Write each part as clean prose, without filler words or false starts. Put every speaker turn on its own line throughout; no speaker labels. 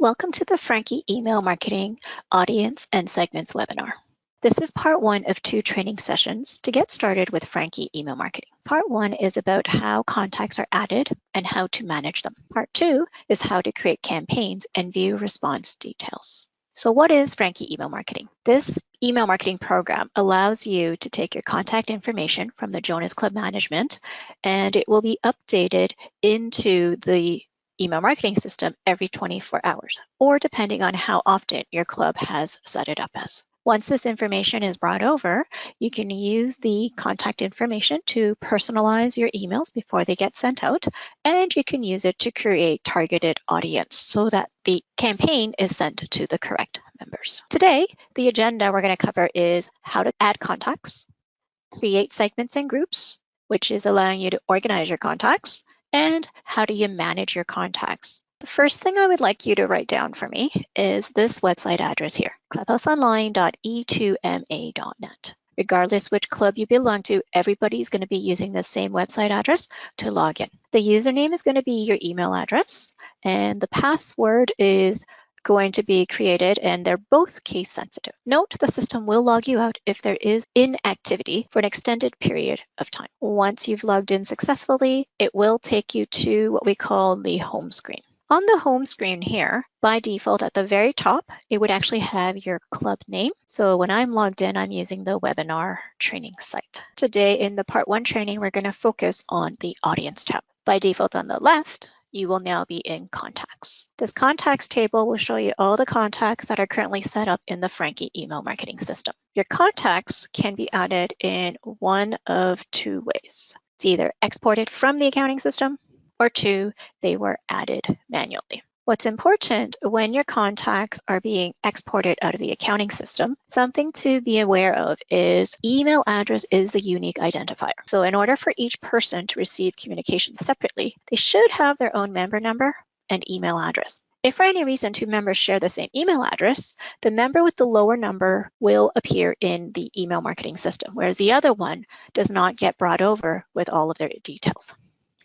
Welcome to the Frankie Email Marketing Audience and Segments webinar. This is part one of 2 training sessions to get started with Frankie Email Marketing. Part 1 is about how contacts are added and how to manage them. Part 2 is how to create campaigns and view response details. So what is Frankie Email Marketing? This email marketing program allows you to take your contact information from the Jonas Club management, and it will be updated into the email marketing system every 24 hours, or depending on how often your club has set it up as. Once this information is brought over, you can use the contact information to personalize your emails before they get sent out, and you can use it to create targeted audience so that the campaign is sent to the correct members. Today, the agenda we're going to cover is how to add contacts, create segments and groups, which is allowing you to organize your contacts, and how do you manage your contacts. The first thing I would like you to write down for me is this website address here, clubhouseonline.e2ma.net. Regardless which club you belong to, everybody's going to be using the same website address to log in. The username is going to be your email address, and the password is going to be created, and they're both case sensitive. Note the system will log you out if there is inactivity for an extended period of time. Once you've logged in successfully, it will take you to what we call the home screen. On the home screen here, by default at the very top, it would actually have your club name. So when I'm logged in, I'm using the webinar training site. Today in the part 1 training, we're going to focus on the audience tab. By default on the left, you will now be in contacts. This contacts table will show you all the contacts that are currently set up in the Frankie email marketing system. Your contacts can be added in one of 2 ways. It's either exported from the accounting system, or 2, they were added manually. What's important when your contacts are being exported out of the accounting system, something to be aware of is email address is the unique identifier. So in order for each person to receive communication separately, they should have their own member number and email address. If for any reason 2 members share the same email address, the member with the lower number will appear in the email marketing system, whereas the other one does not get brought over with all of their details.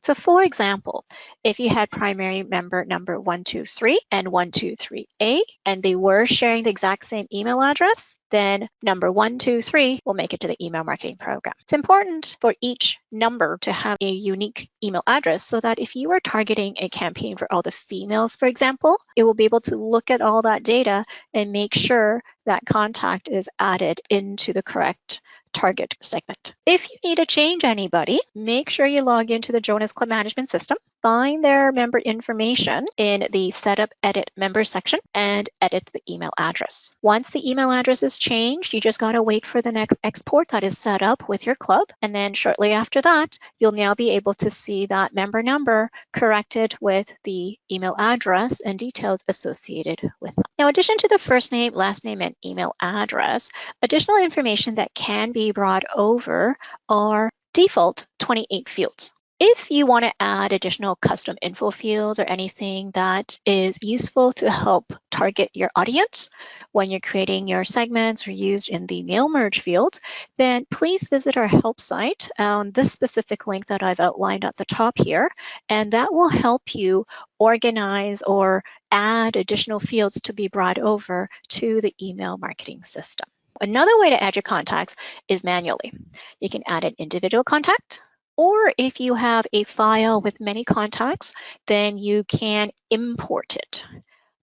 So for example, if you had primary member number 123 and 123A, and they were sharing the exact same email address, then number 123 will make it to the email marketing program. It's important for each number to have a unique email address so that if you are targeting a campaign for all the females, for example, it will be able to look at all that data and make sure that contact is added into the correct target segment. If you need to change anybody, make sure you log into the Jonas Club management system, find their member information in the Setup Edit Member section, and edit the email address. Once the email address is changed, you just got to wait for the next export that is set up with your club, and then shortly after that, you'll now be able to see that member number corrected with the email address and details associated with them. Now, in addition to the first name, last name, and email address, additional information that can be brought over are default 28 fields. If you want to add additional custom info fields or anything that is useful to help target your audience when you're creating your segments or used in the mail merge field, then please visit our help site on this specific link that I've outlined at the top here, and that will help you organize or add additional fields to be brought over to the email marketing system. Another way to add your contacts is manually. You can add an individual contact, or if you have a file with many contacts, then you can import it.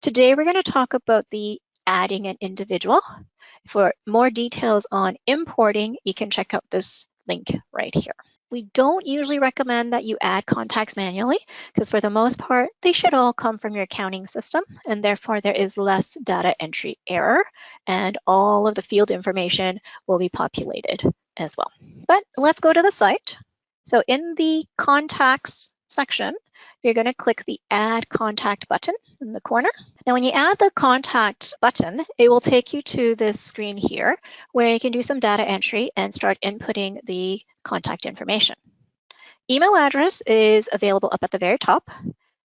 Today, we're going to talk about the adding an individual. For more details on importing, you can check out this link right here. We don't usually recommend that you add contacts manually because for the most part, they should all come from your accounting system, and therefore there is less data entry error and all of the field information will be populated as well. But let's go to the site. So in the contacts section, you're going to click the Add Contact button in the corner. Now, when you add the contact button, it will take you to this screen here where you can do some data entry and start inputting the contact information. Email address is available up at the very top,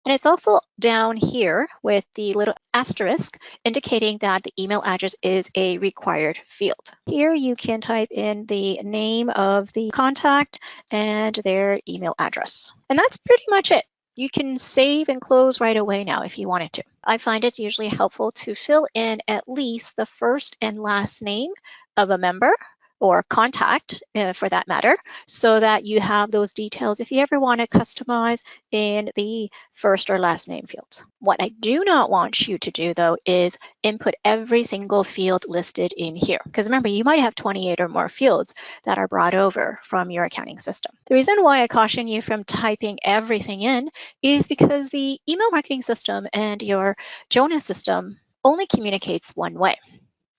and it's also down here with the little asterisk indicating that the email address is a required field. Here you can type in the name of the contact and their email address. And that's pretty much it. You can save and close right away now if you wanted to. I find it's usually helpful to fill in at least the first and last name of a member or contact for that matter, so that you have those details if you ever want to customize in the first or last name fields. What I do not want you to do though is input every single field listed in here. Because remember, you might have 28 or more fields that are brought over from your accounting system. The reason why I caution you from typing everything in is because the email marketing system and your Jonas system only communicates one way.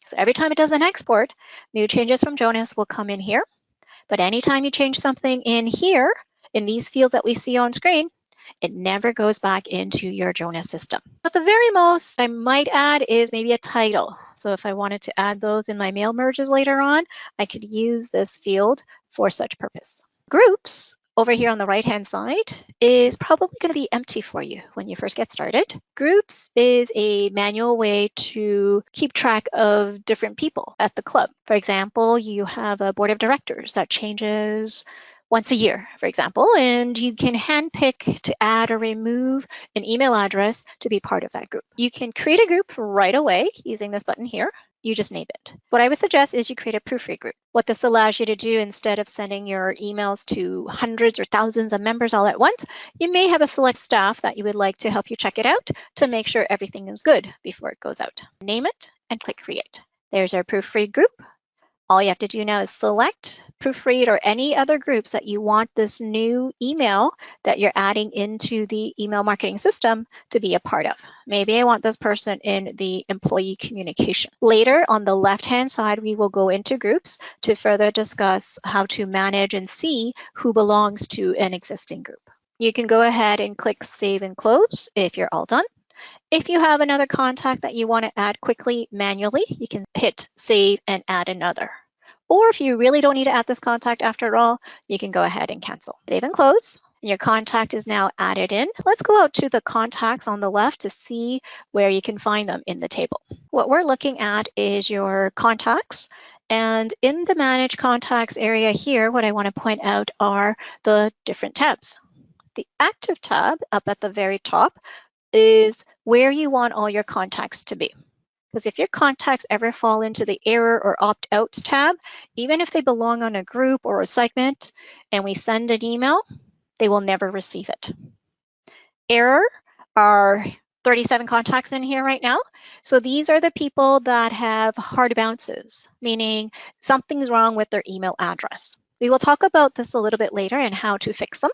So every time it does an export, new changes from Jonas will come in here. But anytime you change something in here, in these fields that we see on screen, it never goes back into your Jonas system. At the very most, I might add is maybe a title. So if I wanted to add those in my mail merges later on, I could use this field for such purpose. Groups over here on the right-hand side is probably going to be empty for you when you first get started. Groups is a manual way to keep track of different people at the club. For example, you have a board of directors that changes once a year, for example, and you can handpick to add or remove an email address to be part of that group. You can create a group right away using this button here. You just name it. What I would suggest is you create a proofread group. What this allows you to do, instead of sending your emails to hundreds or thousands of members all at once, you may have a select staff that you would like to help you check it out to make sure everything is good before it goes out. Name it and click create. There's our proofread group. All you have to do now is select proofread or any other groups that you want this new email that you're adding into the email marketing system to be a part of. Maybe I want this person in the employee communication. Later on the left-hand side, we will go into groups to further discuss how to manage and see who belongs to an existing group. You can go ahead and click save and close if you're all done. If you have another contact that you want to add quickly manually, you can hit save and add another. Or if you really don't need to add this contact after all, you can go ahead and cancel. Save and close. And your contact is now added in. Let's go out to the contacts on the left to see where you can find them in the table. What we're looking at is your contacts. And in the Manage Contacts area here, what I want to point out are the different tabs. The Active tab up at the very top is where you want all your contacts to be. Because if your contacts ever fall into the error or opt-out tab, even if they belong on a group or a segment and we send an email, they will never receive it. Error are 37 contacts in here right now. So these are the people that have hard bounces, meaning something's wrong with their email address. We will talk about this a little bit later and how to fix them.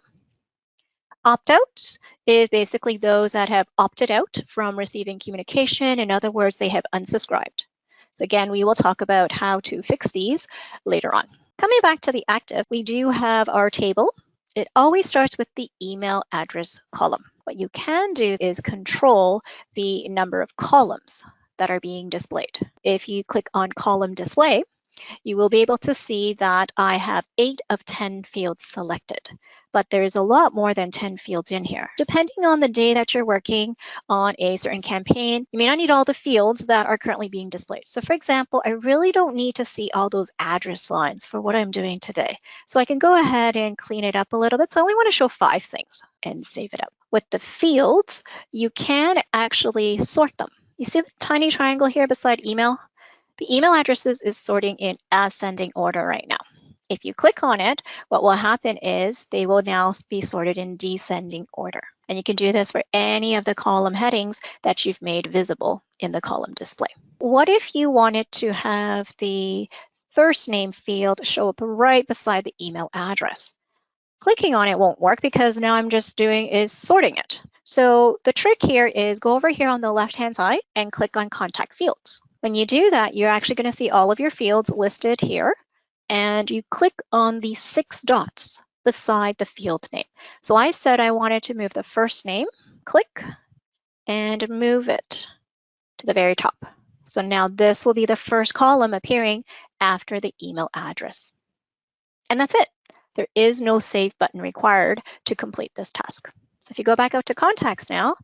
Opt-out is basically those that have opted out from receiving communication. In other words, they have unsubscribed. So again, we will talk about how to fix these later on. Coming back to the active, we do have our table. It always starts with the email address column. What you can do is control the number of columns that are being displayed. If you click on column display, you will be able to see that I have 8 of 10 fields selected, but there's a lot more than 10 fields in here. Depending on the day that you're working on a certain campaign, you may not need all the fields that are currently being displayed. So for example, I really don't need to see all those address lines for what I'm doing today. So I can go ahead and clean it up a little bit. So I only want to show 5 things and save it up. With the fields, you can actually sort them. You see the tiny triangle here beside email? The email addresses is sorting in ascending order right now. If you click on it, what will happen is they will now be sorted in descending order. And you can do this for any of the column headings that you've made visible in the column display. What if you wanted to have the first name field show up right beside the email address? Clicking on it won't work because now I'm just doing is sorting it. So the trick here is go over here on the left-hand side and click on Contact Fields. When you do that, you're actually going to see all of your fields listed here, and you click on the 6 dots beside the field name. So I said I wanted to move the first name, click, and move it to the very top. So now this will be the first column appearing after the email address. And that's it. There is no save button required to complete this task. So if you go back out to contacts now,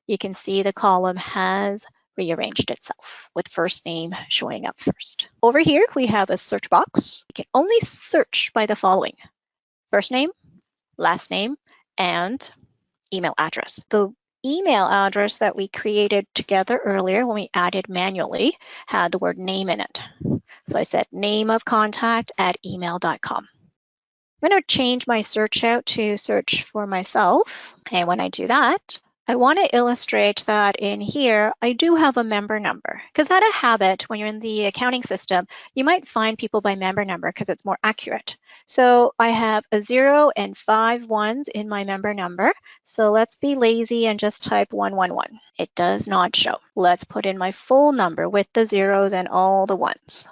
you can see the column has rearranged itself with first name showing up first. Over here, we have a search box. You can only search by the following: first name, last name, and email address. The email address that we created together earlier when we added manually had the word name in it. So I said name of contact at email.com. I'm going to change my search out to search for myself. And when I do that, I want to illustrate that in here, I do have a member number. Because out of habit, when you're in the accounting system, you might find people by member number because it's more accurate. So I have a 0 and 5 ones in my member number. So let's be lazy and just type 111. It does not show. Let's put in my full number with the zeros and all the ones.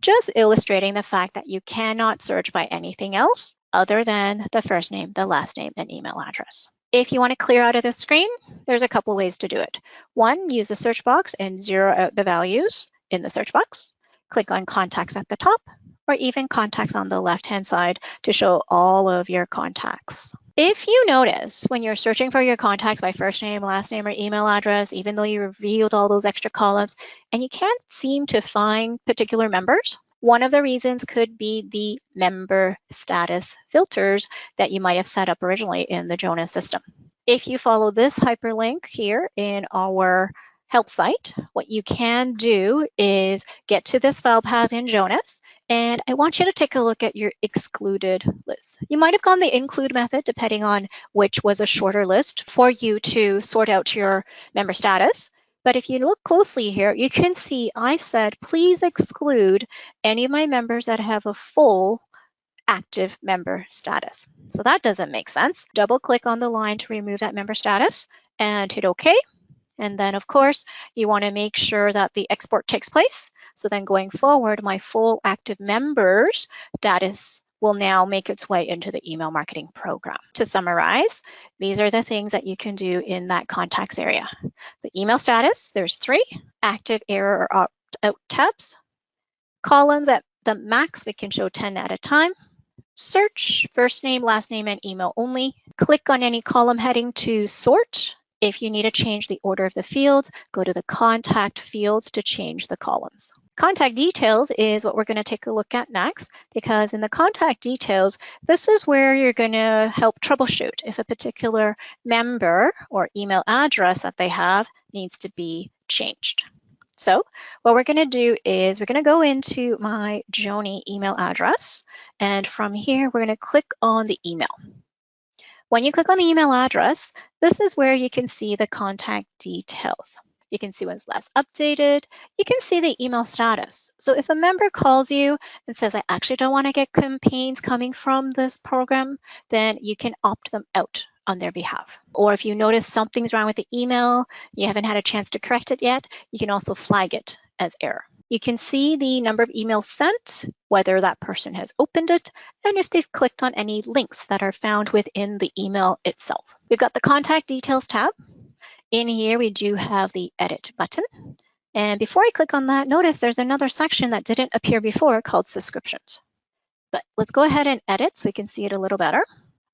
Just illustrating the fact that you cannot search by anything else other than the first name, the last name, and email address. If you want to clear out of the screen, there's a couple ways to do it. One, use the search box and zero out the values in the search box. Click on contacts at the top, or even contacts on the left-hand side to show all of your contacts. If you notice when you're searching for your contacts by first name, last name, or email address, even though you revealed all those extra columns, and you can't seem to find particular members, one of the reasons could be the member status filters that you might have set up originally in the Jonas system. If you follow this hyperlink here in our help site, what you can do is get to this file path in Jonas, and I want you to take a look at your excluded list. You might have gone the include method depending on which was a shorter list for you to sort out your member status. But if you look closely here, you can see I said, please exclude any of my members that have a full active member status. So that doesn't make sense. Double click on the line to remove that member status and hit OK. And then, of course, you want to make sure that the export takes place. So then going forward, my full active members status will now make its way into the email marketing program. To summarize, these are the things that you can do in that contacts area. The email status, there's 3, active, error, or opt-out tabs. Columns at the max, we can show 10 at a time. Search, first name, last name, and email only. Click on any column heading to sort. If you need to change the order of the fields, go to the contact fields to change the columns. Contact details is what we're going to take a look at next, because in the contact details, this is where you're going to help troubleshoot if a particular member or email address that they have needs to be changed. So what we're going to do is we're going to go into my Joni email address, and from here, we're going to click on the email. When you click on the email address, this is where you can see the contact details. You can see when it's last updated. You can see the email status. So if a member calls you and says, I actually don't want to get campaigns coming from this program, then you can opt them out on their behalf. Or if you notice something's wrong with the email, you haven't had a chance to correct it yet, you can also flag it as error. You can see the number of emails sent, whether that person has opened it, and if they've clicked on any links that are found within the email itself. We've got the contact details tab. In here, we do have the edit button. And before I click on that, notice there's another section that didn't appear before called subscriptions. But let's go ahead and edit so we can see it a little better.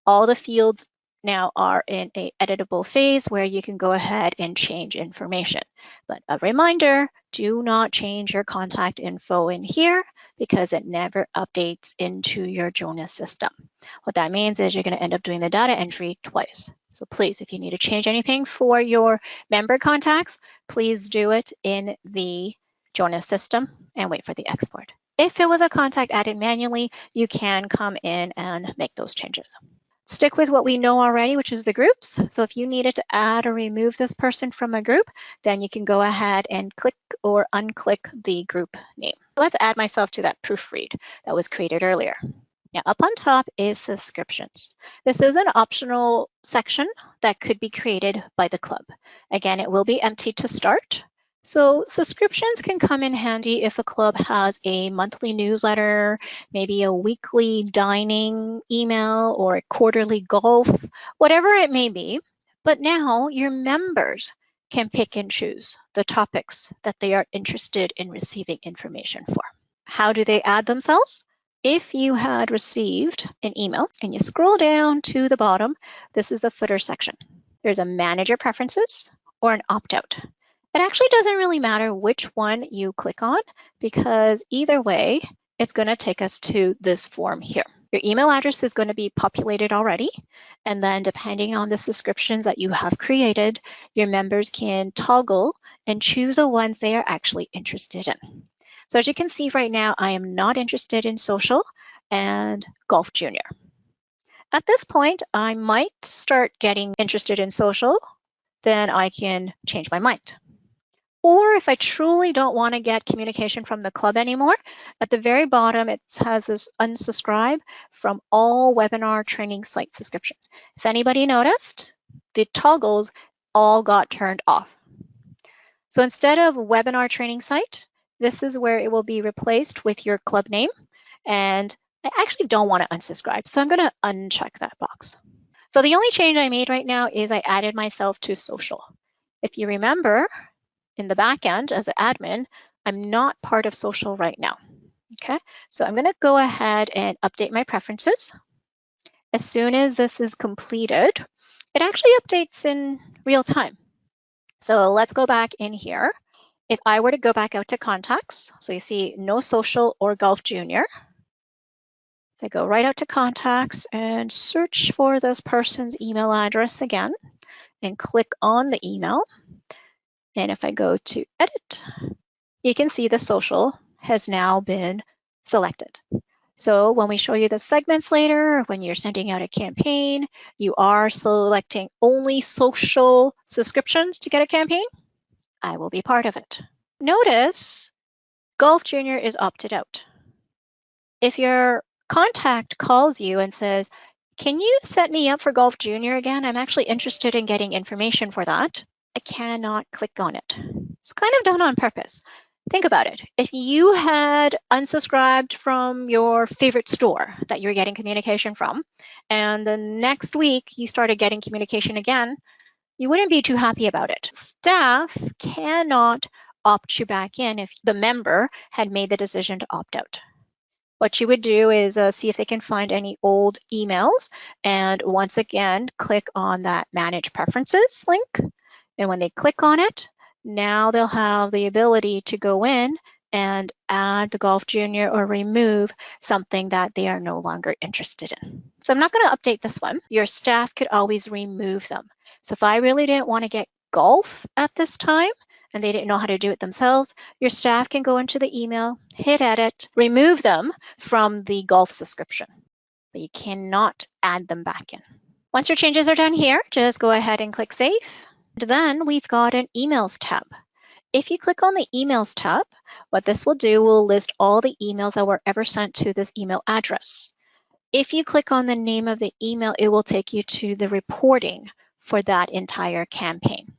All the fields now are in a editable phase where you can go ahead and change information. But a reminder, do not change your contact info in here because it never updates into your Jonas system. What that means is you're going to end up doing the data entry twice. So please, if you need to change anything for your member contacts, please do it in the Jonas system and wait for the export. If it was a contact added manually, you can come in and make those changes. Stick with what we know already, which is the groups. So if you needed to add or remove this person from a group, then you can go ahead and click or unclick the group name. Let's add myself to that proofread that was created earlier. Now, up on top is subscriptions. This is an optional section that could be created by the club. Again, it will be empty to start. So subscriptions can come in handy if a club has a monthly newsletter, maybe a weekly dining email or a quarterly golf, whatever it may be. But now your members can pick and choose the topics that they are interested in receiving information for. How do they add themselves? If you had received an email and you scroll down to the bottom, this is the footer section. There's a manager preferences or an opt-out. It actually doesn't really matter which one you click on because either way, it's going to take us to this form here. Your email address is going to be populated already, and then depending on the subscriptions that you have created, your members can toggle and choose the ones they are actually interested in. So as you can see right now, I am not interested in social and golf junior. At this point, I might start getting interested in social, then I can change my mind. Or if I truly don't want to get communication from the club anymore, at the very bottom, it has this unsubscribe from all webinar training site subscriptions. If anybody noticed, the toggles all got turned off. So instead of webinar training site, this is where it will be replaced with your club name. And I actually don't want to unsubscribe, so I'm going to uncheck that box. So the only change I made right now is I added myself to social. If you remember, in the back end as an admin, I'm not part of social right now. Okay, so I'm going to go ahead and update my preferences. As soon as this is completed, it actually updates in real time. So let's go back in here. If I were to go back out to contacts, so you see no social or golf junior. If I go right out to contacts and search for this person's email address again and click on the email, and if I go to edit, you can see the social has now been selected. So when we show you the segments later, when you're sending out a campaign, you are selecting only social subscriptions to get a campaign. I will be part of it. Notice Golf Junior is opted out. If your contact calls you and says, can you set me up for Golf Junior again? I'm actually interested in getting information for that. I cannot click on it. It's kind of done on purpose. Think about it. If you had unsubscribed from your favorite store that you're getting communication from, and the next week you started getting communication again, you wouldn't be too happy about it. Staff cannot opt you back in if the member had made the decision to opt out. What you would do is see if they can find any old emails, and once again, click on that Manage Preferences link. And when they click on it, now they'll have the ability to go in and add the Golf Junior or remove something that they are no longer interested in. So I'm not going to update this one. Your staff could always remove them. So if I really didn't want to get golf at this time, and they didn't know how to do it themselves, your staff can go into the email, hit edit, remove them from the golf subscription, but you cannot add them back in. Once your changes are done here, just go ahead and click Save. And then we've got an Emails tab. If you click on the Emails tab, what this will do will list all the emails that were ever sent to this email address. If you click on the name of the email, it will take you to the reporting for that entire campaign.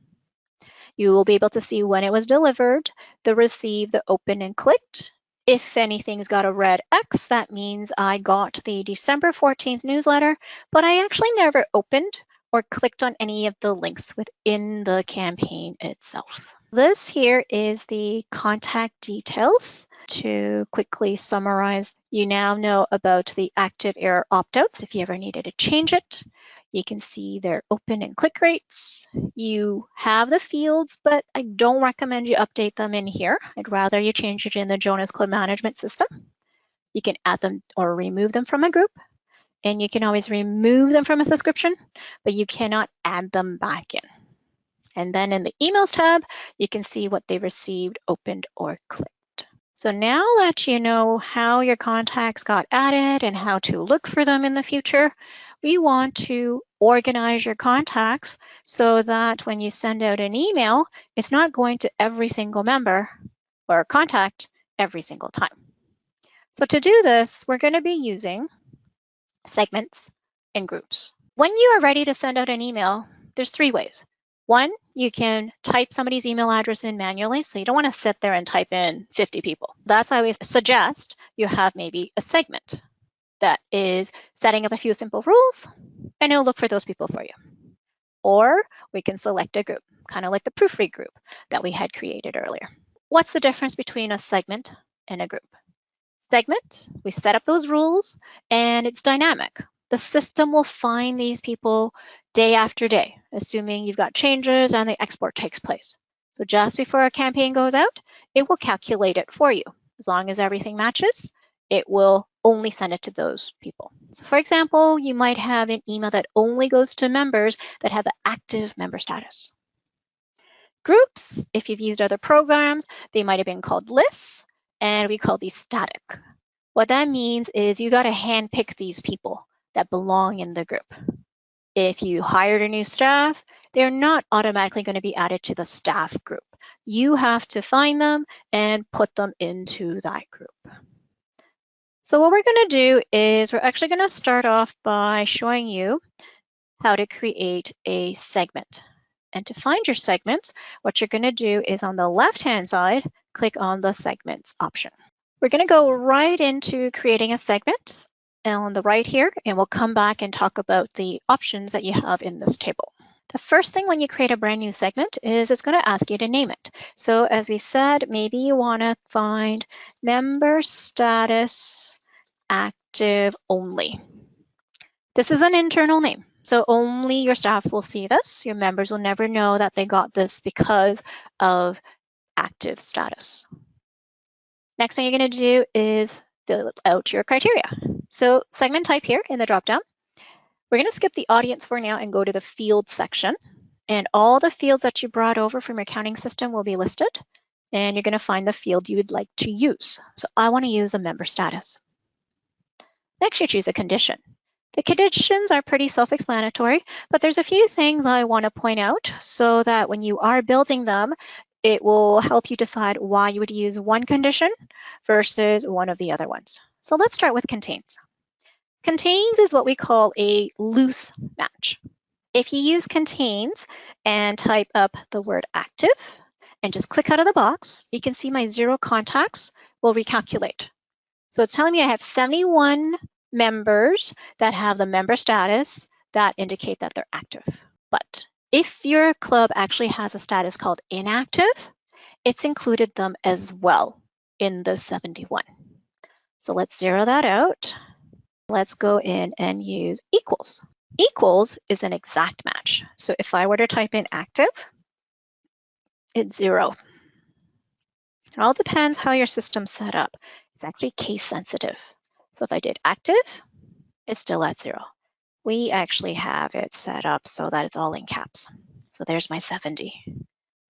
You will be able to see when it was delivered, the receive, the open and clicked. If anything's got a red X, that means I got the December 14th newsletter, but I actually never opened or clicked on any of the links within the campaign itself. This here is the contact details. To quickly summarize, you now know about the active error opt-outs if you ever needed to change it. You can see their open and click rates. You have the fields, but I don't recommend you update them in here. I'd rather you change it in the Jonas Club management system. You can add them or remove them from a group, and you can always remove them from a subscription, but you cannot add them back in. And then in the Emails tab, you can see what they received, opened, or clicked. So now that you know how your contacts got added and how to look for them in the future, we want to organize your contacts so that when you send out an email, it's not going to every single member or contact every single time. So to do this, we're going to be using segments and groups. When you are ready to send out an email, there's 3 ways. One, you can type somebody's email address in manually, so you don't want to sit there and type in 50 people. That's why I always suggest you have maybe a segment that is setting up a few simple rules, and it'll look for those people for you. Or we can select a group, kind of like the proofread group that we had created earlier. What's the difference between a segment and a group? Segment, we set up those rules, and it's dynamic. The system will find these people day after day, assuming you've got changes and the export takes place. So just before a campaign goes out, it will calculate it for you. As long as everything matches, it will only send it to those people. So for example, you might have an email that only goes to members that have an active member status. Groups, if you've used other programs, they might have been called lists, and we call these static. What that means is you got to handpick these people that belong in the group. If you hired a new staff, they're not automatically going to be added to the staff group. You have to find them and put them into that group. So what we're going to do is we're actually going to start off by showing you how to create a segment. And to find your segments, what you're going to do is on the left-hand side, click on the segments option. We're going to go right into creating a segment on the right here, and we'll come back and talk about the options that you have in this table. The first thing when you create a brand new segment is it's going to ask you to name it. So as we said, maybe you want to find member status active only. This is an internal name, so only your staff will see this. Your members will never know that they got this because of active status. Next thing you're going to do is fill out your criteria. So segment type here in the dropdown. We're going to skip the audience for now and go to the field section. And all the fields that you brought over from your accounting system will be listed. And you're going to find the field you would like to use. So I want to use a member status. Next, you choose a condition. The conditions are pretty self-explanatory, but there's a few things I want to point out so that when you are building them, it will help you decide why you would use one condition versus one of the other ones. So let's start with contains. Contains is what we call a loose match. If you use contains and type up the word active and just click out of the box, you can see my 0 contacts will recalculate. So it's telling me I have 71 members that have the member status that indicate that they're active. But if your club actually has a status called inactive, it's included them as well in the 71. So let's zero that out. Let's go in and use equals. Equals is an exact match. So if I were to type in active, it's 0. It all depends how your system's set up. It's actually case sensitive. So if I did active, it's still at 0. We actually have it set up so that it's all in caps. So there's my 70.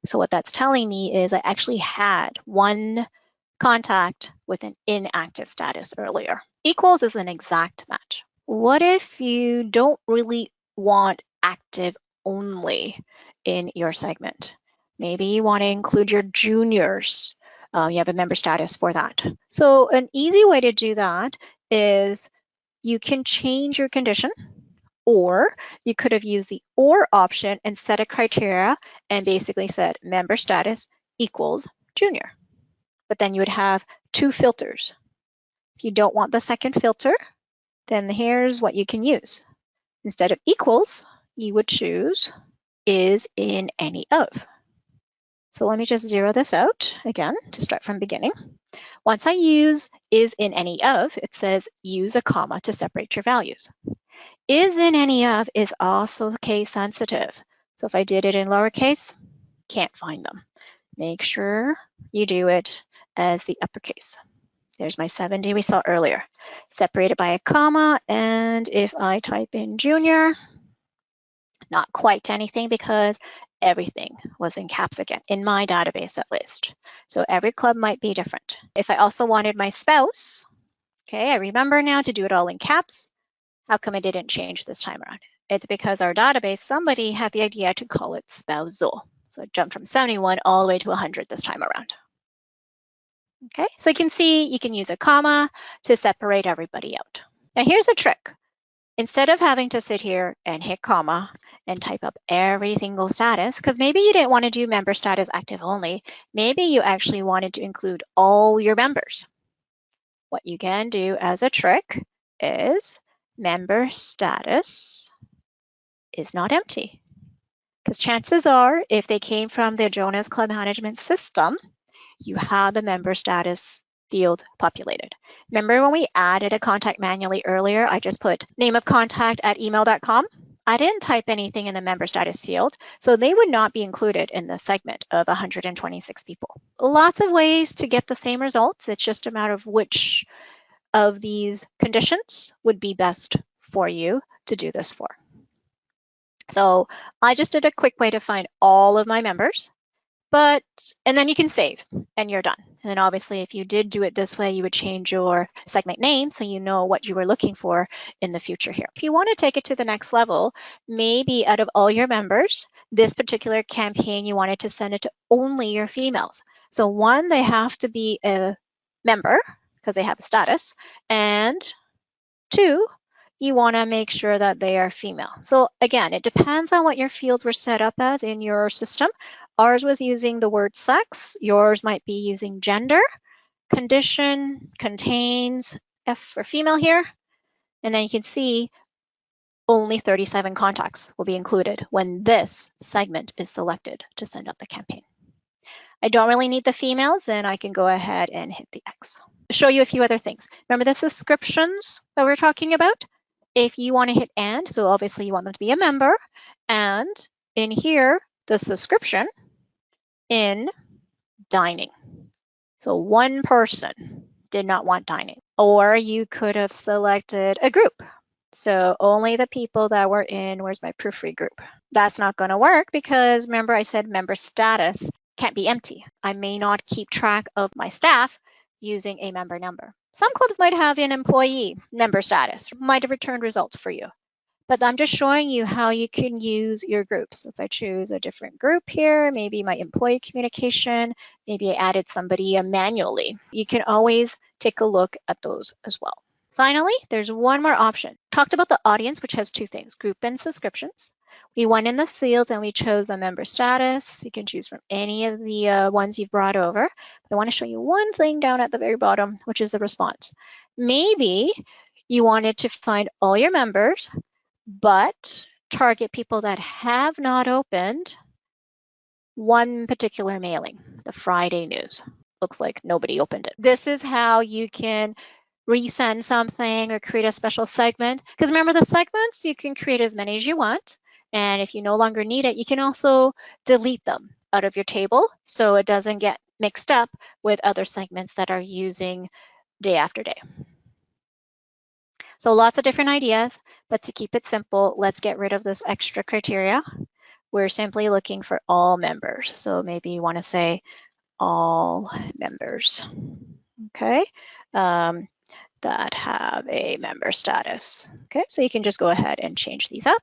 So what that's telling me is I actually had one contact with an inactive status earlier. Equals is an exact match. What if you don't really want active only in your segment? Maybe you want to include your juniors. You have a member status for that. So an easy way to do that is you can change your condition, or you could have used the or option and set a criteria and basically said member status equals junior. But then you would have 2 filters. If you don't want the second filter, then here's what you can use. Instead of equals, you would choose is in any of. So let me just zero this out again to start from beginning. Once I use is in any of, it says use a comma to separate your values. Is in any of is also case sensitive. So if I did it in lowercase, can't find them. Make sure you do it as the uppercase. There's my 70 we saw earlier, separated by a comma. And if I type in junior, not quite anything because everything was in caps again, in my database at least. So every club might be different. If I also wanted my spouse, okay, I remember now to do it all in caps. How come it didn't change this time around? It's because our database, somebody had the idea to call it spousal. So it jumped from 71 all the way to 100 this time around. Okay, so you can see you can use a comma to separate everybody out. Now here's a trick. Instead of having to sit here and hit comma and type up every single status, because maybe you didn't want to do member status active only, maybe you actually wanted to include all your members. What you can do as a trick is member status is not empty. Because chances are, if they came from the Jonas Club Management System, you have the member status field populated. Remember when we added a contact manually earlier, I just put name of contact at email.com. I didn't type anything in the member status field, so they would not be included in the segment of 126 people. Lots of ways to get the same results. It's just a matter of which of these conditions would be best for you to do this for. So I just did a quick way to find all of my members, and then you can save and you're done. And then obviously if you did do it this way, you would change your segment name so you know what you were looking for in the future here. If you want to take it to the next level, maybe out of all your members, this particular campaign, you wanted to send it to only your females. So one, they have to be a member because they have a status, and two, you want to make sure that they are female. So again, it depends on what your fields were set up as in your system. Ours was using the word sex. Yours might be using gender. Condition contains F for female here. And then you can see only 37 contacts will be included when this segment is selected to send out the campaign. I don't really need the females, then I can go ahead and hit the X. Show you a few other things. Remember the subscriptions that we're talking about? If you want to hit and, so obviously you want them to be a member, and in here, the subscription in dining. So one person did not want dining. Or you could have selected a group. So only the people that were in, where's my proofread group? That's not going to work because remember I said member status can't be empty. I may not keep track of my staff using a member number. Some clubs might have an employee member status, might have returned results for you. But I'm just showing you how you can use your groups. If I choose a different group here, maybe my employee communication, maybe I added somebody manually. You can always take a look at those as well. Finally, there's one more option. Talked about the audience, which has two things, group and subscriptions. We went in the fields and we chose the member status. You can choose from any of the ones you've brought over. But I want to show you one thing down at the very bottom, which is the response. Maybe you wanted to find all your members, but target people that have not opened one particular mailing, the Friday news. Looks like nobody opened it. This is how you can resend something or create a special segment. Because remember the segments, you can create as many as you want. And if you no longer need it, you can also delete them out of your table so it doesn't get mixed up with other segments that are using day after day. So lots of different ideas, but to keep it simple, let's get rid of this extra criteria. We're simply looking for all members. So maybe you want to say all members, okay, that have a member status. Okay, so you can just go ahead and change these up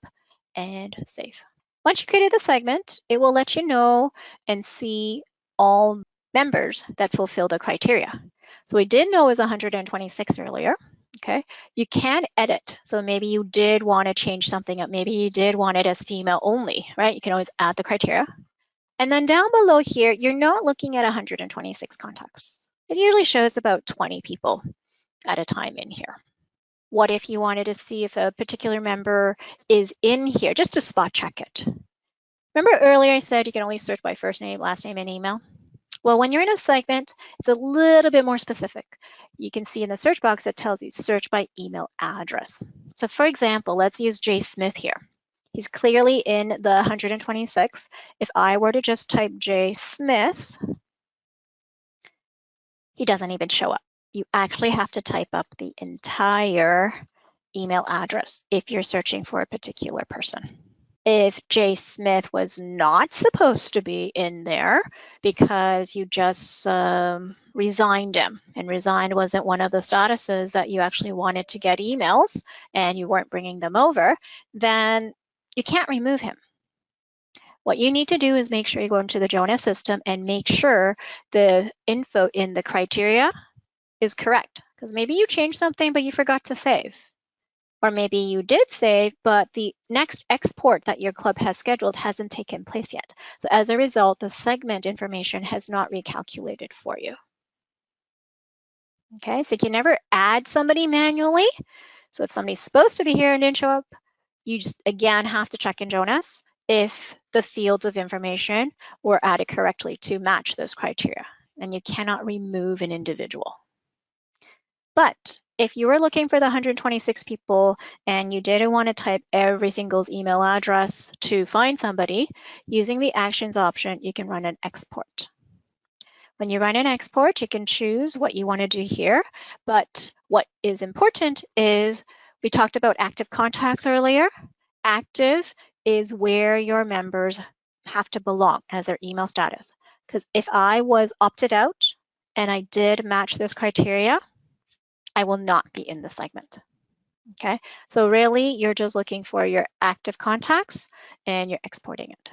and save. Once you created the segment, it will let you know and see all members that fulfill the criteria. So we did know it was 126 earlier. Okay, you can edit. So maybe you did want to change something up. Maybe you did want it as female only, right? You can always add the criteria. And then down below here, you're not looking at 126 contacts. It usually shows about 20 people at a time in here. What if you wanted to see if a particular member is in here, just to spot check it? Remember earlier I said you can only search by first name, last name, and email? Well, when you're in a segment, it's a little bit more specific. You can see in the search box that tells you search by email address. So for example, let's use Jay Smith here. He's clearly in the 126. If I were to just type Jay Smith, he doesn't even show up. You actually have to type up the entire email address if you're searching for a particular person. If Jay Smith was not supposed to be in there because you just resigned him, and resigned wasn't one of the statuses that you actually wanted to get emails and you weren't bringing them over, then you can't remove him. What you need to do is make sure you go into the Jonas system and make sure the info in the criteria is correct, because maybe you changed something but you forgot to save. Or maybe you did save, but the next export that your club has scheduled hasn't taken place yet. So as a result, the segment information has not recalculated for you. Okay, so you can never add somebody manually. So if somebody's supposed to be here and didn't show up, you just again have to check in Jonas if the fields of information were added correctly to match those criteria. And you cannot remove an individual. But if you were looking for the 126 people and you didn't want to type every single email address to find somebody, using the actions option, you can run an export. When you run an export, you can choose what you want to do here. But what is important is we talked about active contacts earlier. Active is where your members have to belong as their email status. Because if I was opted out and I did match this criteria, I will not be in the segment. Okay, so really you're just looking for your active contacts and you're exporting it.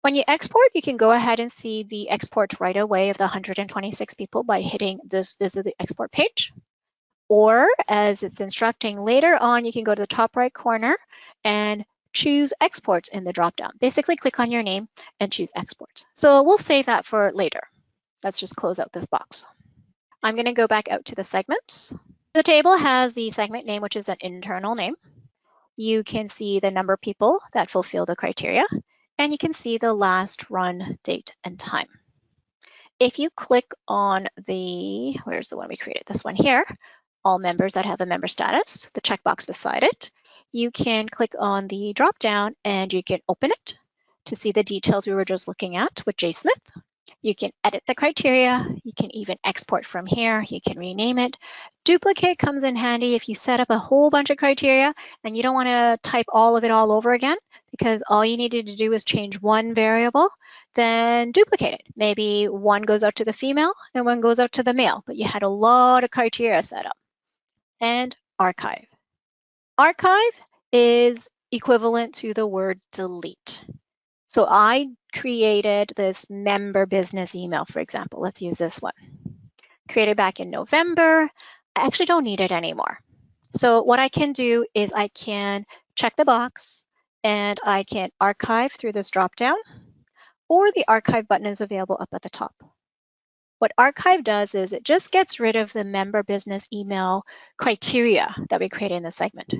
When you export, you can go ahead and see the export right away of the 126 people by hitting this visit the export page. Or as it's instructing later on, you can go to the top right corner and choose exports in the dropdown. Basically click on your name and choose export. So we'll save that for later. Let's just close out this box. I'm going to go back out to the segments. The table has the segment name, which is an internal name. You can see the number of people that fulfill the criteria, and you can see the last run date and time. If you click on where's the one we created? This one here, all members that have a member status, the checkbox beside it, you can click on the drop down and you can open it to see the details we were just looking at with J. Smith. You can edit the criteria. You can even export from here. You can rename it. Duplicate comes in handy if you set up a whole bunch of criteria and you don't want to type all of it all over again, because all you needed to do is change one variable, then duplicate it. Maybe one goes out to the female and one goes out to the male, but you had a lot of criteria set up. And archive. Archive is equivalent to the word delete. So I created this member business email, for example. Let's use this one. Created back in November. I actually don't need it anymore. So what I can do is I can check the box and I can archive through this dropdown, or the archive button is available up at the top. What archive does is it just gets rid of the member business email criteria that we created in the segment.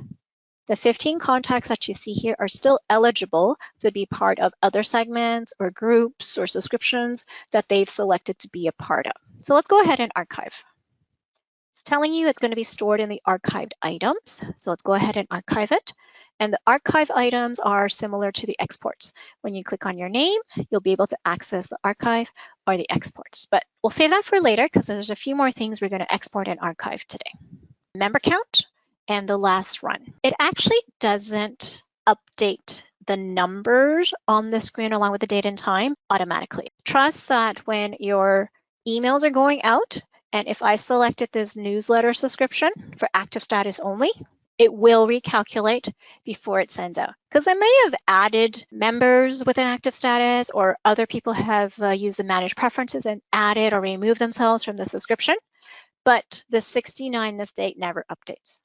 The 15 contacts that you see here are still eligible to be part of other segments or groups or subscriptions that they've selected to be a part of. So let's go ahead and archive. It's telling you it's going to be stored in the archived items. So let's go ahead and archive it. And the archive items are similar to the exports. When you click on your name, you'll be able to access the archive or the exports. But we'll save that for later because there's a few more things we're going to export and archive today. Member count and the last run. It actually doesn't update the numbers on the screen along with the date and time automatically. Trust that when your emails are going out, and if I selected this newsletter subscription for active status only, it will recalculate before it sends out. Because I may have added members with an active status, or other people have used the manage preferences and added or removed themselves from the subscription, but the 69 this date never updates.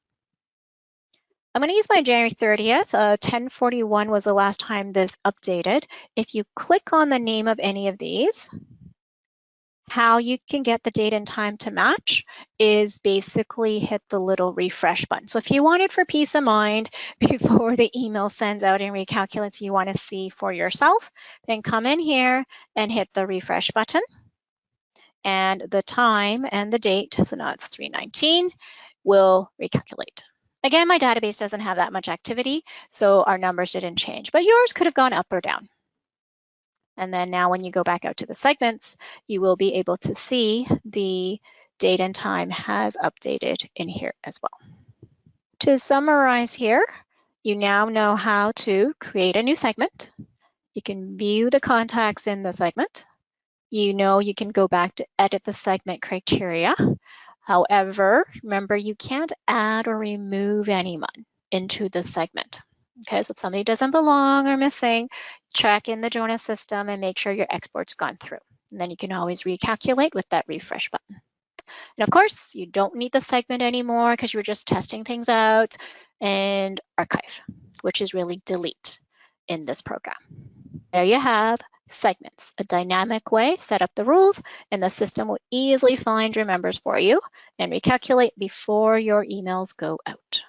I'm going to use my January 30th. 1041 was the last time this updated. If you click on the name of any of these, how you can get the date and time to match is basically hit the little refresh button. So if you want it for peace of mind before the email sends out and recalculates, you want to see for yourself, then come in here and hit the refresh button. And the time and the date, so now it's 3/19, will recalculate. Again, my database doesn't have that much activity, so our numbers didn't change, but yours could have gone up or down. And then now when you go back out to the segments, you will be able to see the date and time has updated in here as well. To summarize here, you now know how to create a new segment. You can view the contacts in the segment. You know you can go back to edit the segment criteria. However, remember you can't add or remove anyone into the segment. Okay, so if somebody doesn't belong or missing, check in the Jonas system and make sure your export's gone through. And then you can always recalculate with that refresh button. And of course, you don't need the segment anymore because you were just testing things out, and archive, which is really delete in this program. There you have segments, a dynamic way, set up the rules, and the system will easily find your members for you and recalculate before your emails go out.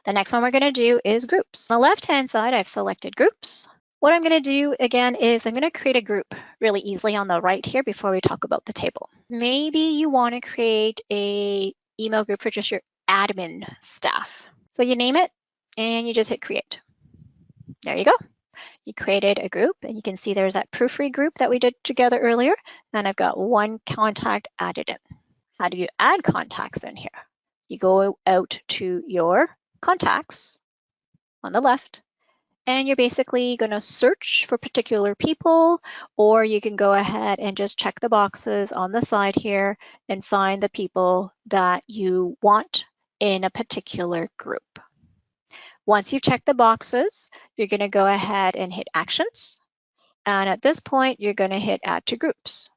The next one we're going to do is groups. On the left-hand side, I've selected groups. What I'm going to do again is I'm going to create a group really easily on the right here before we talk about the table. Maybe you want to create an email group for just your admin staff. So you name it and you just hit create. There you go. You created a group, and you can see there's that proofread group that we did together earlier, and I've got one contact added in. How do you add contacts in here? You go out to your contacts on the left, and you're basically going to search for particular people, or you can go ahead and just check the boxes on the side here and find the people that you want in a particular group. Once you've checked the boxes, you're going to go ahead and hit Actions. And at this point, you're going to hit Add to Groups.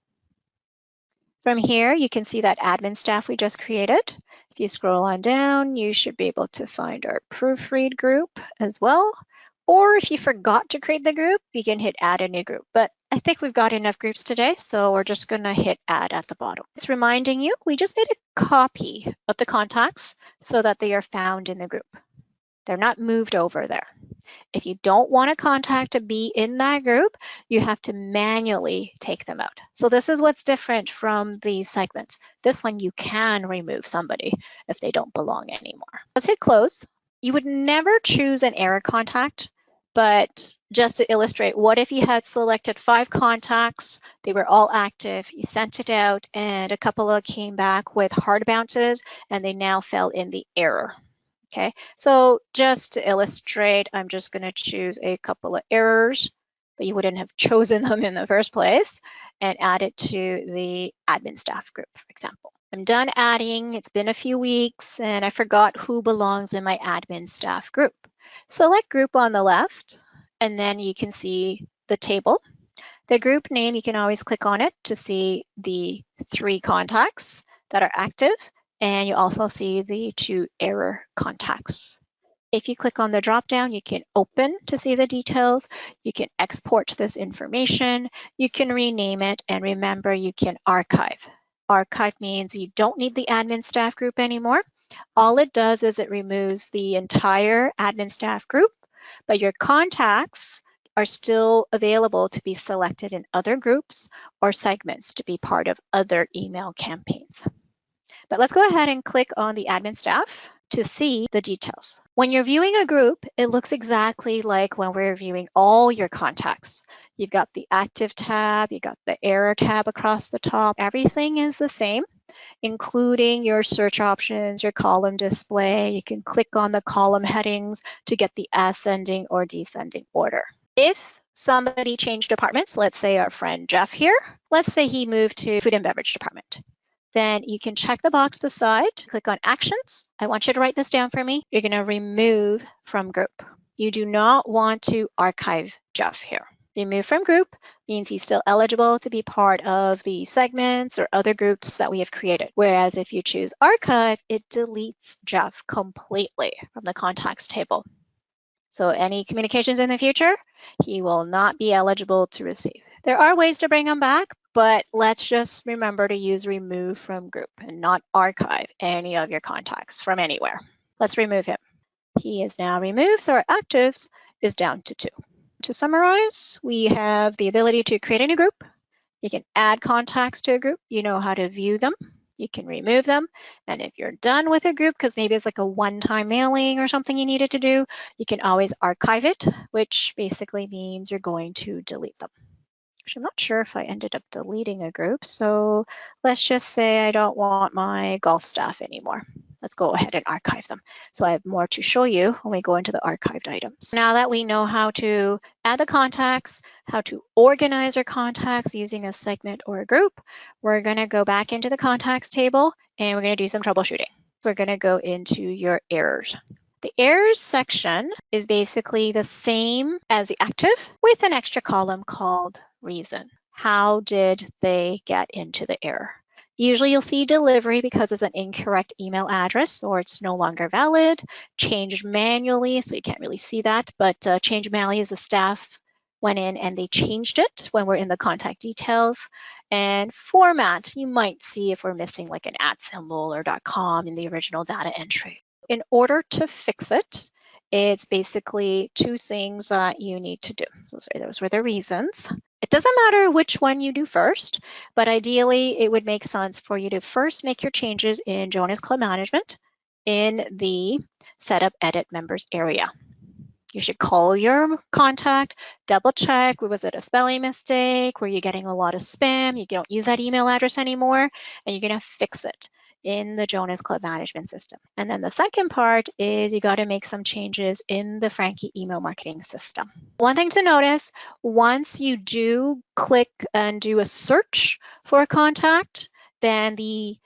From here, you can see that admin staff we just created. If you scroll on down, you should be able to find our proofread group as well. Or if you forgot to create the group, you can hit Add a new group. But I think we've got enough groups today, so we're just going to hit Add at the bottom. It's reminding you, we just made a copy of the contacts so that they are found in the group. They're not moved over there. If you don't want a contact to be in that group, you have to manually take them out. So this is what's different from the segments. This one, you can remove somebody if they don't belong anymore. Let's hit Close. You would never choose an error contact, but just to illustrate, what if you had selected 5 contacts, they were all active, you sent it out, and a couple of came back with hard bounces, and they now fell in the error. Okay, so just to illustrate, I'm just going to choose a couple of errors, but you wouldn't have chosen them in the first place, and add it to the admin staff group, for example. I'm done adding. It's been a few weeks, and I forgot who belongs in my admin staff group. Select Group on the left, and then you can see the table. The group name, you can always click on it to see the 3 contacts that are active. And you also see the 2 error contacts. If you click on the drop-down, you can open to see the details. You can export this information. You can rename it. And remember, you can archive. Archive means you don't need the admin staff group anymore. All it does is it removes the entire admin staff group, but your contacts are still available to be selected in other groups or segments to be part of other email campaigns. But let's go ahead and click on the admin staff to see the details. When you're viewing a group, it looks exactly like when we're viewing all your contacts. You've got the active tab, you've got the error tab across the top. Everything is the same, including your search options, your column display. You can click on the column headings to get the ascending or descending order. If somebody changed departments, let's say our friend Jeff here, let's say he moved to food and beverage department. Then you can check the box beside, click on Actions. I want you to write this down for me. You're going to remove from group. You do not want to archive Jeff here. Remove from group means he's still eligible to be part of the segments or other groups that we have created. Whereas if you choose archive, it deletes Jeff completely from the contacts table. So any communications in the future, he will not be eligible to receive. There are ways to bring him back, but let's just remember to use remove from group and not archive any of your contacts from anywhere. Let's remove him. He is now removed, so our actives is down to 2. To summarize, we have the ability to create a new group. You can add contacts to a group. You know how to view them. You can remove them. And if you're done with a group, because maybe it's like a one-time mailing or something you needed to do, you can always archive it, which basically means you're going to delete them. Actually, I'm not sure if I ended up deleting a group. So let's just say I don't want my golf staff anymore. Let's go ahead and archive them. So I have more to show you when we go into the archived items. Now that we know how to add the contacts, how to organize our contacts using a segment or a group, we're going to go back into the contacts table and we're going to do some troubleshooting. We're going to go into your errors. The errors section is basically the same as the active with an extra column called reason. How did they get into the error? Usually you'll see delivery because it's an incorrect email address or it's no longer valid. Changed manually, so you can't really see that, but changed manually is the staff went in and they changed it when we're in the contact details. And format, you might see if we're missing like an @ symbol or .com in the original data entry. In order to fix it, it's basically 2 things that you need to do. So sorry, those were the reasons. It doesn't matter which one you do first, but ideally it would make sense for you to first make your changes in Jonas Club Management in the Setup Edit Members area. You should call your contact, double check, was it a spelling mistake? Were you getting a lot of spam? You don't use that email address anymore, and you're gonna fix it in the Jonas Club management system. And then the second part is you got to make some changes in the Frankie email marketing system. One thing to notice, once you do click and do a search for a contact, then the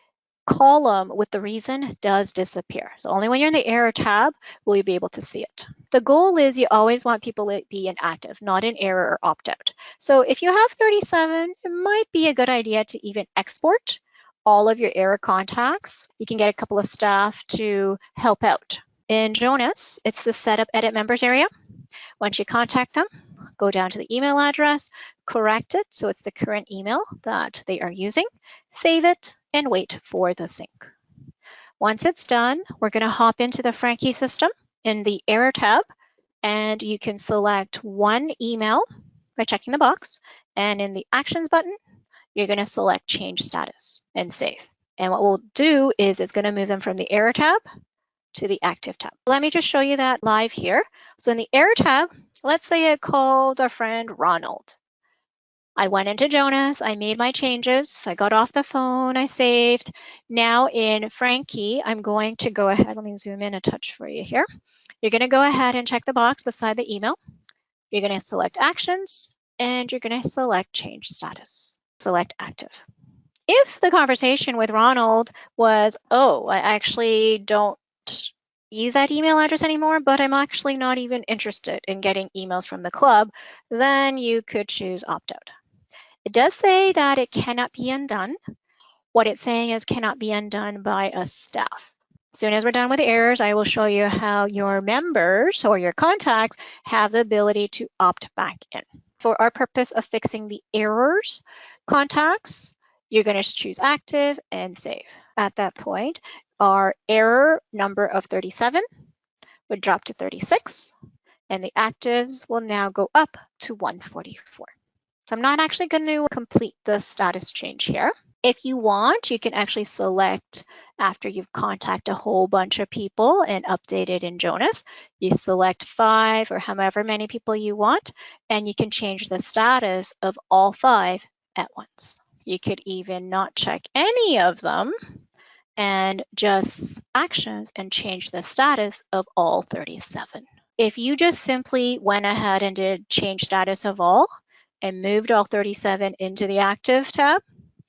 column with the reason does disappear. So only when you're in the error tab will you be able to see it. The goal is you always want people to be inactive, not in error or opt out. So if you have 37, it might be a good idea to even export all of your error contacts. You can get a couple of staff to help out. In Jonas, it's the setup edit members area. Once you contact them, go down to the email address, correct it so it's the current email that they are using, save it, and wait for the sync. Once it's done, we're going to hop into the Frankie system in the error tab, and you can select one email by checking the box, and in the actions button, you're going to select change status and save. And what we'll do is it's going to move them from the error tab to the active tab. Let me just show you that live here. So in the error tab, let's say I called our friend Ronald. I went into Jonas, I made my changes, I got off the phone, I saved. Now in Frankie, I'm going to go ahead, let me zoom in a touch for you here. You're going to go ahead and check the box beside the email. You're going to select actions, and you're going to select change status. Select active. If the conversation with Ronald was, oh, I actually don't use that email address anymore, but I'm actually not even interested in getting emails from the club, then you could choose opt out. It does say that it cannot be undone. What it's saying is cannot be undone by a staff. As soon as we're done with the errors, I will show you how your members or your contacts have the ability to opt back in. For our purpose of fixing the errors contacts, you're going to choose active and save. At that point, our error number of 37 would drop to 36, and the actives will now go up to 144. So I'm not actually going to complete the status change here. If you want, you can actually select after you've contacted a whole bunch of people and updated in Jonas. You select 5 or however many people you want, and you can change the status of all 5 at once. You could even not check any of them and just actions and change the status of all 37. If you just simply went ahead and did change status of all and moved all 37 into the active tab,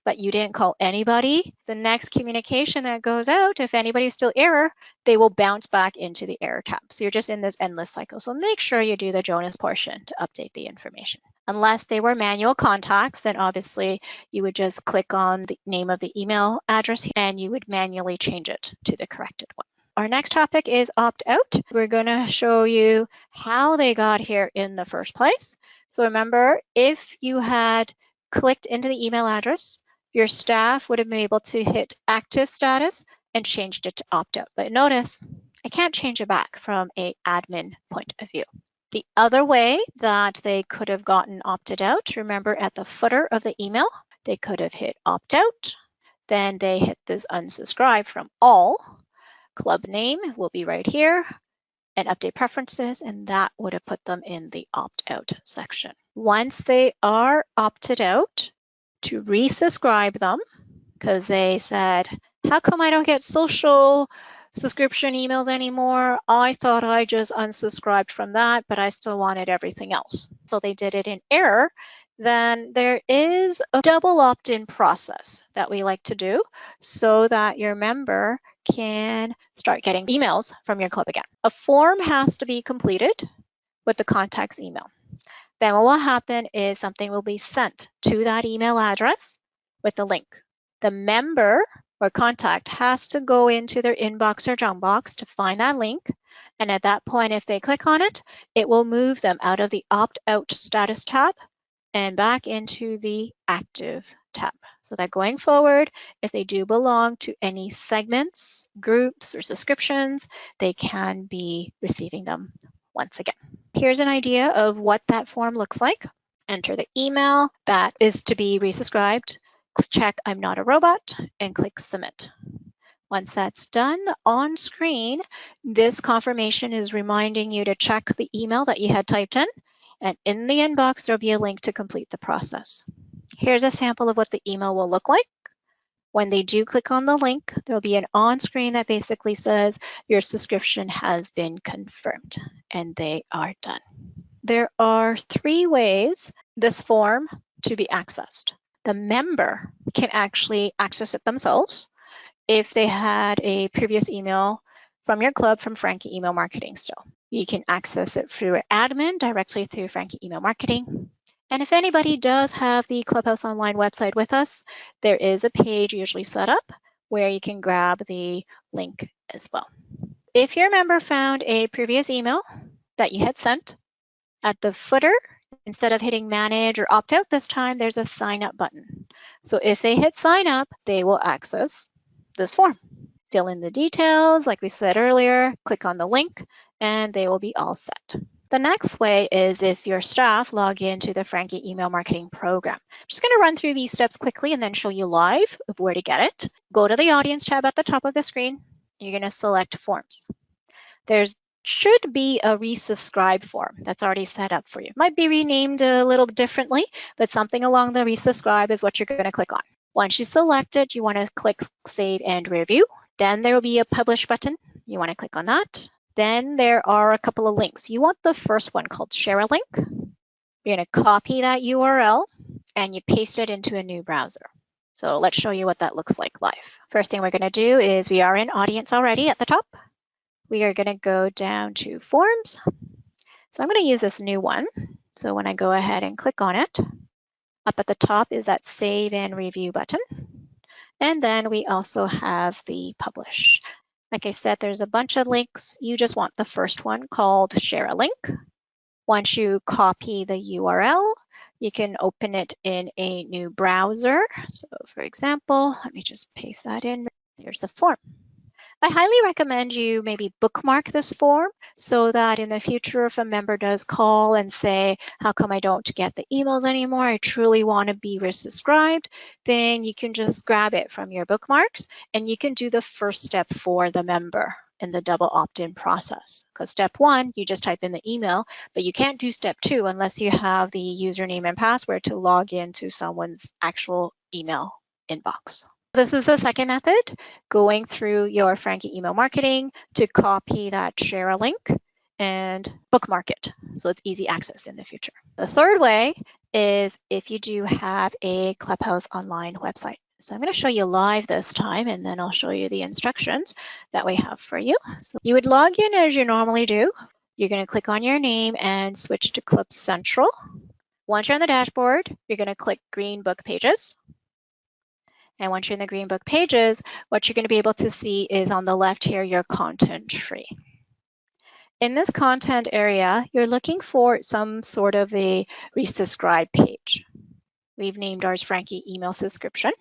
but you didn't call anybody, the next communication that goes out, if anybody's still error, they will bounce back into the error tab. So you're just in this endless cycle. So make sure you do the Jonas portion to update the information. Unless they were manual contacts, then obviously you would just click on the name of the email address and you would manually change it to the corrected one. Our next topic is opt out. We're going to show you how they got here in the first place. So remember, if you had clicked into the email address, your staff would have been able to hit active status and changed it to opt out. But notice, I can't change it back from an admin point of view. The other way that they could have gotten opted out, remember at the footer of the email, they could have hit opt out. Then they hit this unsubscribe from all. Club name will be right here and update preferences, and that would have put them in the opt out section. Once they are opted out, to resubscribe them, because they said, how come I don't get social subscription emails anymore? I thought I just unsubscribed from that, but I still wanted everything else. So they did it in error. Then there is a double opt-in process that we like to do so that your member can start getting emails from your club again. A form has to be completed with the contact's email. Then what will happen is something will be sent to that email address with a link. The member or contact has to go into their inbox or junk box to find that link. And at that point, if they click on it, it will move them out of the opt-out status tab and back into the active tab. So that going forward, if they do belong to any segments, groups, or subscriptions, they can be receiving them once again. Here's an idea of what that form looks like. Enter the email that is to be resubscribed. Check I'm not a robot and click submit. Once that's done, on screen, this confirmation is reminding you to check the email that you had typed in, and in the inbox, there'll be a link to complete the process. Here's a sample of what the email will look like. When they do click on the link, there'll be an on-screen that basically says your subscription has been confirmed, and they are done. There are 3 ways this form to be accessed. The member can actually access it themselves if they had a previous email from your club from Frankie Email Marketing still. You can access it through admin directly through Frankie Email Marketing. And if anybody does have the Clubhouse Online website with us, there is a page usually set up where you can grab the link as well. If your member found a previous email that you had sent, at the footer, instead of hitting manage or opt out this time, there's a sign up button. So if they hit sign up, they will access this form. Fill in the details, like we said earlier, click on the link, and they will be all set. The next way is if your staff log into the Frankie Email Marketing Program. I'm just going to run through these steps quickly and then show you live of where to get it. Go to the audience tab at the top of the screen. You're going to select forms. There's should be a resubscribe form that's already set up for you. It might be renamed a little differently, but something along the resubscribe is what you're going to click on. Once you select it, you want to click Save and Review. Then there will be a Publish button. You want to click on that. Then there are a couple of links. You want the first one called Share a Link. You're going to copy that URL and you paste it into a new browser. So let's show you what that looks like live. First thing we're going to do is we are in Audience already at the top. We are going to go down to Forms. So I'm going to use this new one. So when I go ahead and click on it, up at the top is that Save and Review button. And then we also have the Publish. Like I said, there's a bunch of links. You just want the first one called Share a Link. Once you copy the URL, you can open it in a new browser. So for example, let me just paste that in. Here's the form. I highly recommend you maybe bookmark this form so that in the future, if a member does call and say, how come I don't get the emails anymore? I truly want to be resubscribed, then you can just grab it from your bookmarks and you can do the first step for the member in the double opt-in process. Because step 1, you just type in the email, but you can't do step 2 unless you have the username and password to log into someone's actual email inbox. This is the second method, going through your Frankie Email Marketing to copy that Share a Link and bookmark it so it's easy access in the future. The third way is if you do have a Clubhouse Online website. So I'm going to show you live this time and then I'll show you the instructions that we have for you. So you would log in as you normally do. You're going to click on your name and switch to Club Central. Once you're on the dashboard, you're going to click Green Book Pages. And once you're in the Green Book Pages, what you're going to be able to see is on the left here, your content tree. In this content area, you're looking for some sort of a resubscribe page. We've named ours Frankie Email Subscription.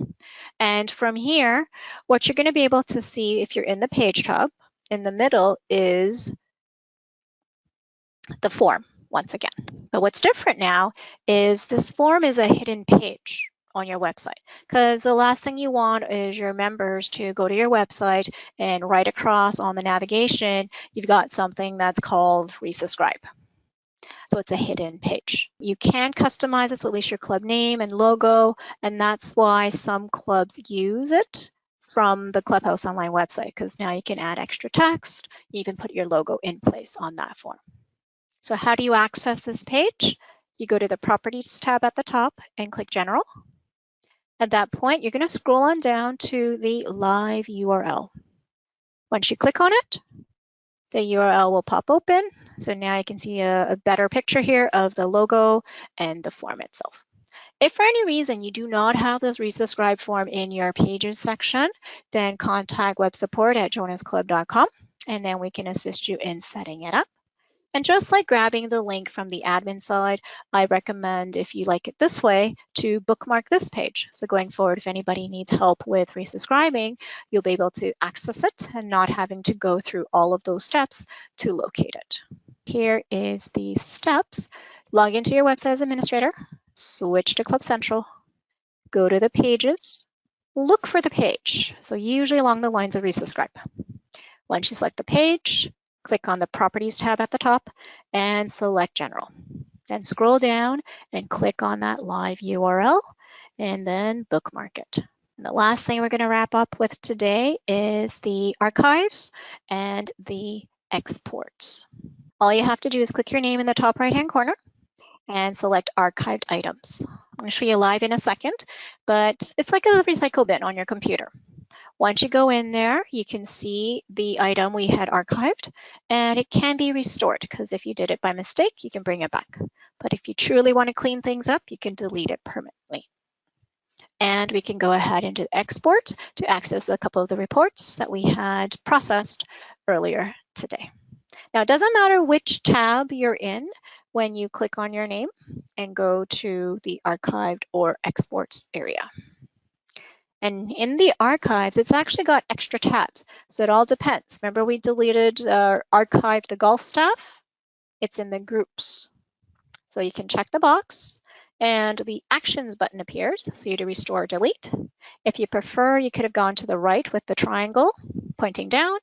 And from here, what you're going to be able to see if you're in the page tab, in the middle is the form once again. But what's different now is this form is a hidden page on your website, because the last thing you want is your members to go to your website and right across on the navigation, you've got something that's called resubscribe. So it's a hidden page. You can customize it, so at least your club name and logo, and that's why some clubs use it from the Clubhouse Online website, because now you can add extra text, you even put your logo in place on that form. So how do you access this page? You go to the Properties tab at the top and click General. At that point, you're going to scroll on down to the live URL. Once you click on it, the URL will pop open. So now you can see a better picture here of the logo and the form itself. If for any reason you do not have this resubscribe form in your pages section, then contact web support at jonasclub.com and then we can assist you in setting it up. And just like grabbing the link from the admin side, I recommend, if you like it this way, to bookmark this page. So going forward, if anybody needs help with resubscribing, you'll be able to access it and not having to go through all of those steps to locate it. Here is the steps. Log into your website as administrator, switch to Club Central, go to the pages, look for the page. So usually along the lines of resubscribe. Once you select the page, click on the Properties tab at the top and select General. Then scroll down and click on that live URL and then bookmark it. And the last thing we're going to wrap up with today is the archives and the exports. All you have to do is click your name in the top right-hand corner and select archived items. I'm going to show you live in a second, but it's like a recycle bin on your computer. Once you go in there, you can see the item we had archived, and it can be restored because if you did it by mistake, you can bring it back. But if you truly want to clean things up, you can delete it permanently. And we can go ahead and do export to access a couple of the reports that we had processed earlier today. Now, it doesn't matter which tab you're in when you click on your name and go to the archived or exports area. And in the archives, it's actually got extra tabs. So it all depends. Remember we deleted, archived the golf staff? It's in the groups. So you can check the box and the actions button appears. So you do restore or delete. If you prefer, you could have gone to the right with the triangle pointing down.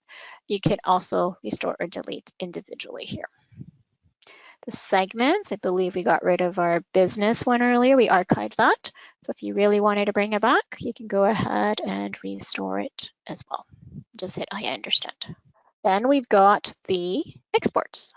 You can also restore or delete individually here. The segments, I believe we got rid of our business one earlier. We archived that. So if you really wanted to bring it back, you can go ahead and restore it as well. Just hit I understand. Then we've got the exports.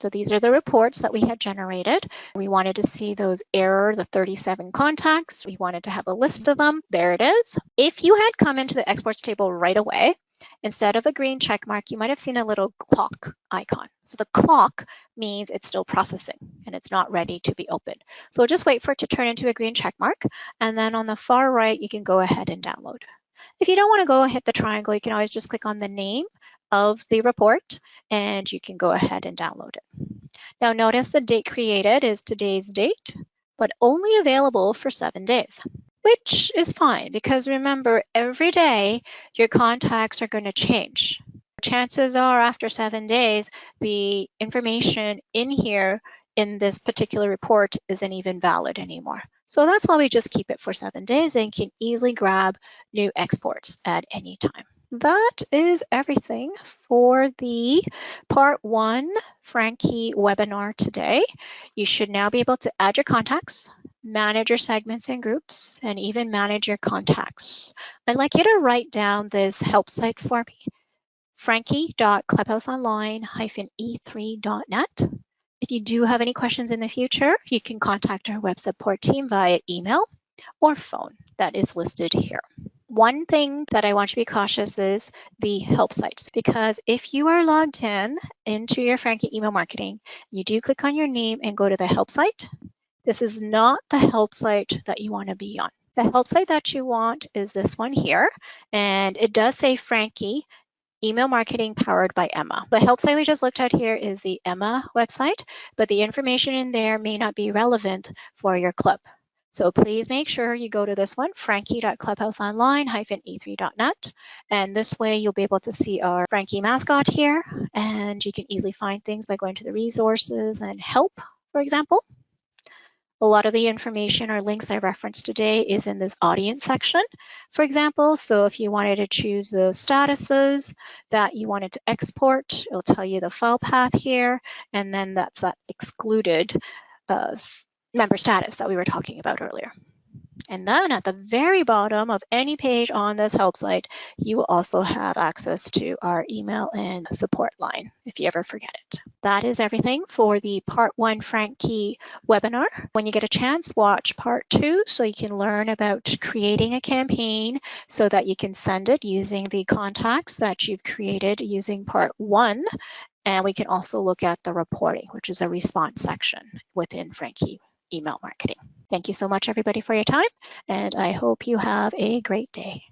So these are the reports that we had generated. We wanted to see those error, the 37 contacts. We wanted to have a list of them. There it is. If you had come into the exports table right away, instead of a green check mark, you might have seen a little clock icon. So the clock means it's still processing and it's not ready to be opened. So just wait for it to turn into a green check mark. And then on the far right, you can go ahead and download. If you don't want to go and hit the triangle, you can always just click on the name of the report and you can go ahead and download it. Now notice the date created is today's date, but only available for 7 days, which is fine because remember, every day your contacts are going to change. Chances are after 7 days, the information in here in this particular report isn't even valid anymore. So that's why we just keep it for 7 days and can easily grab new exports at any time. That is everything for the part 1 Frankie webinar today. You should now be able to add your contacts, manage your segments and groups, and even manage your contacts. I'd like you to write down this help site for me, frankie.clubhouseonline-e3.net. If you do have any questions in the future, you can contact our web support team via email or phone that is listed here. One thing that I want you to be cautious is the help sites, because if you are logged into your Frankie email marketing, you do click on your name and go to the help site. This is not the help site that you want to be on. The help site that you want is this one here, and it does say Frankie Email Marketing Powered by Emma. The help site we just looked at here is the Emma website, but the information in there may not be relevant for your club. So please make sure you go to this one, frankie.clubhouseonline-e3.net. And this way you'll be able to see our Frankie mascot here, and you can easily find things by going to the resources and help, for example. A lot of the information or links I referenced today is in this audience section, for example. So if you wanted to choose the statuses that you wanted to export, it'll tell you the file path here, and then that's that excluded member status that we were talking about earlier. And then at the very bottom of any page on this help site, you will also have access to our email and support line if you ever forget it. That is everything for the part 1 Frankie webinar. When you get a chance, watch part 2 so you can learn about creating a campaign so that you can send it using the contacts that you've created using part 1. And we can also look at the reporting, which is a response section within Frankie email marketing. Thank you so much, everybody, for your time, and I hope you have a great day.